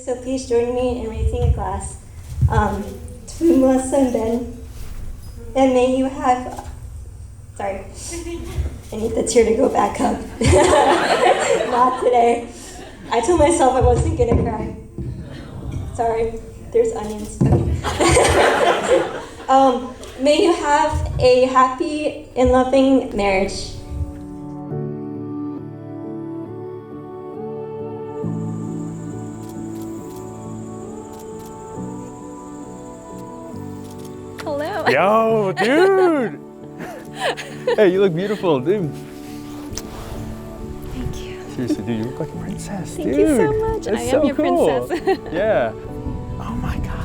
So please join me in raising a glass to Melissa and Ben. And may you have, sorry, I need the tear to go back up. Not today. I told myself I wasn't gonna cry. Sorry, there's onions. May you have a happy and loving marriage. Hello. Yo, dude! Hey, you look beautiful, dude. Thank you. Seriously, dude, you look like a princess, Thank dude. you so much. That's I am so your cool. princess. Yeah. Oh my gosh.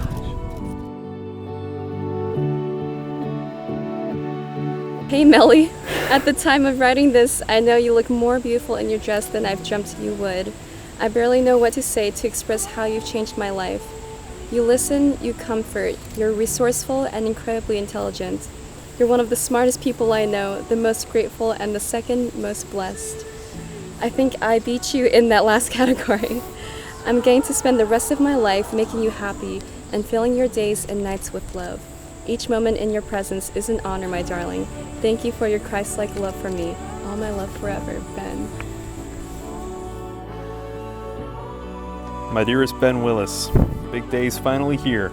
Hey, Melly. At the time of writing this, I know you look more beautiful in your dress than I've dreamt you would. I barely know what to say to express how you've changed my life. You listen, you comfort, you're resourceful and incredibly intelligent. You're one of the smartest people I know, the most grateful and the second most blessed. I think I beat you in that last category. I'm going to spend the rest of my life making you happy and filling your days and nights with love. Each moment in your presence is an honor, my darling. Thank you for your Christ-like love for me. All my love forever, Ben. My dearest Ben Willis, big day's finally here.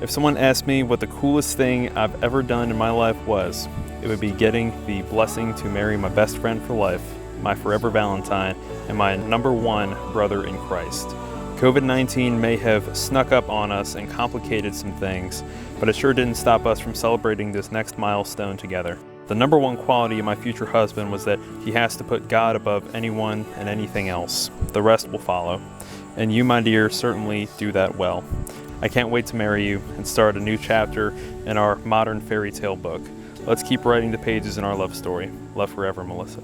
If someone asked me what the coolest thing I've ever done in my life was, it would be getting the blessing to marry my best friend for life, my forever Valentine, and my #1 brother in Christ. COVID-19 may have snuck up on us and complicated some things, but it sure didn't stop us from celebrating this next milestone together. The #1 quality of my future husband was that he has to put God above anyone and anything else. The rest will follow. And you, my dear, certainly do that well. I can't wait to marry you and start a new chapter in our modern fairy tale book. Let's keep writing the pages in our love story. Love forever, Melissa.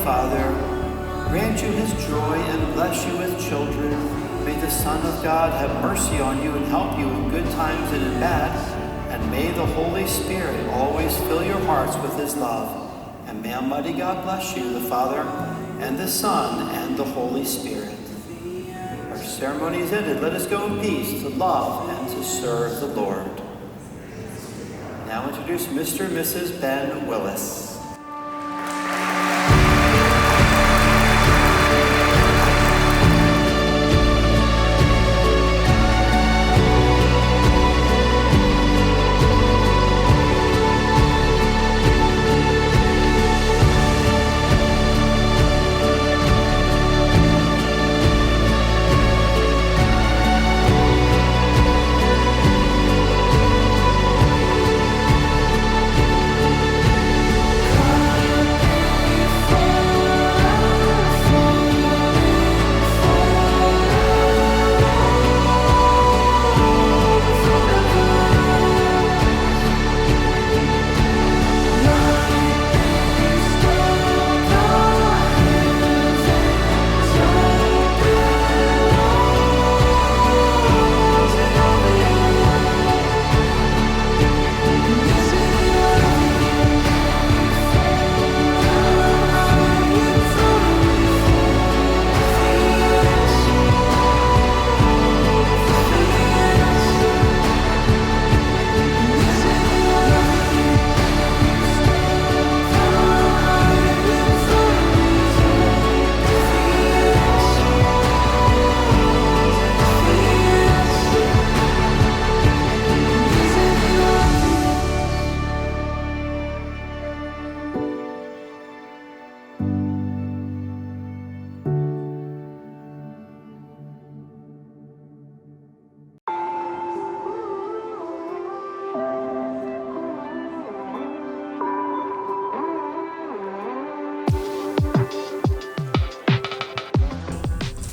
Father, grant you his joy and bless you with children. May the Son of God have mercy on you and help you in good times and in bad. And may the Holy Spirit always fill your hearts with his love. And may Almighty God bless you, the Father, and the Son, and the Holy Spirit. Our ceremony is ended. Let us go in peace to love and to serve the Lord. Now introduce Mr. and Mrs. Ben Willis.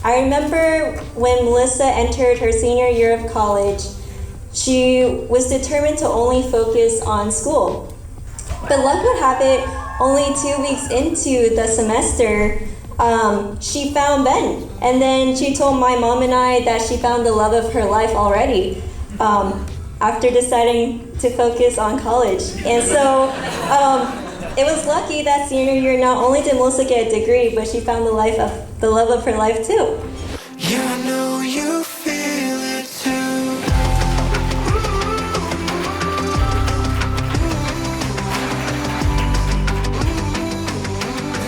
I remember when Melissa entered her senior year of college, she was determined to only focus on school. But luck would have it, only 2 weeks into the semester, she found Ben. And then she told my mom and I that she found the love of her life already after deciding to focus on college. And so it was lucky that senior year, not only did Melissa get a degree, but she found the love of her life too. Yeah, I know you feel it too.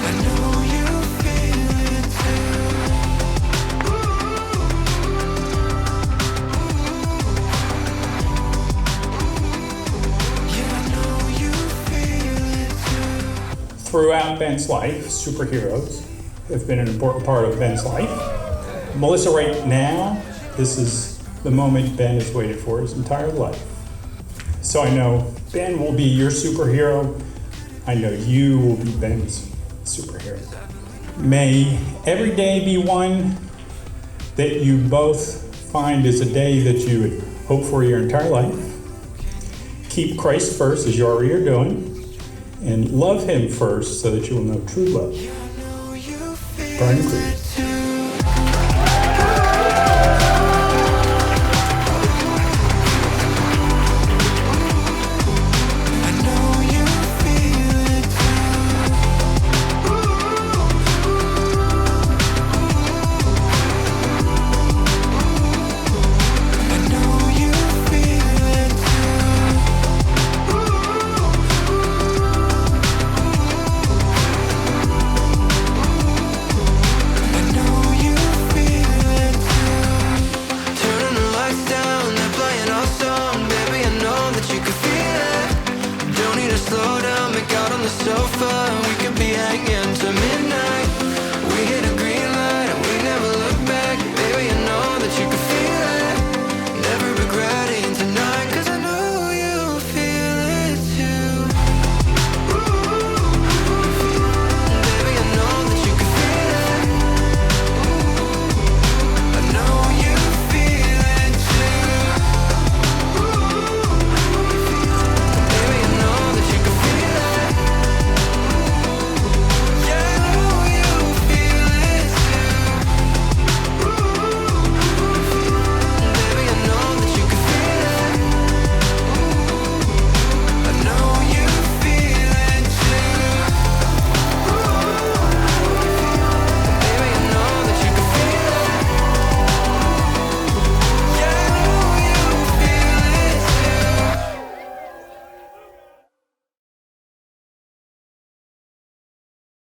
I know you feel it too. Yeah, I know you feel it too. Throughout Ben's life, superheroes have been an important part of Ben's life. Melissa, right now, this is the moment Ben has waited for his entire life. So I know Ben will be your superhero. I know you will be Ben's superhero. May every day be one that you both find is a day that you would hope for your entire life. Keep Christ first, as you already are doing, and love him first so that you will know true love. Brian Creed. Slow down, make out on the sofa.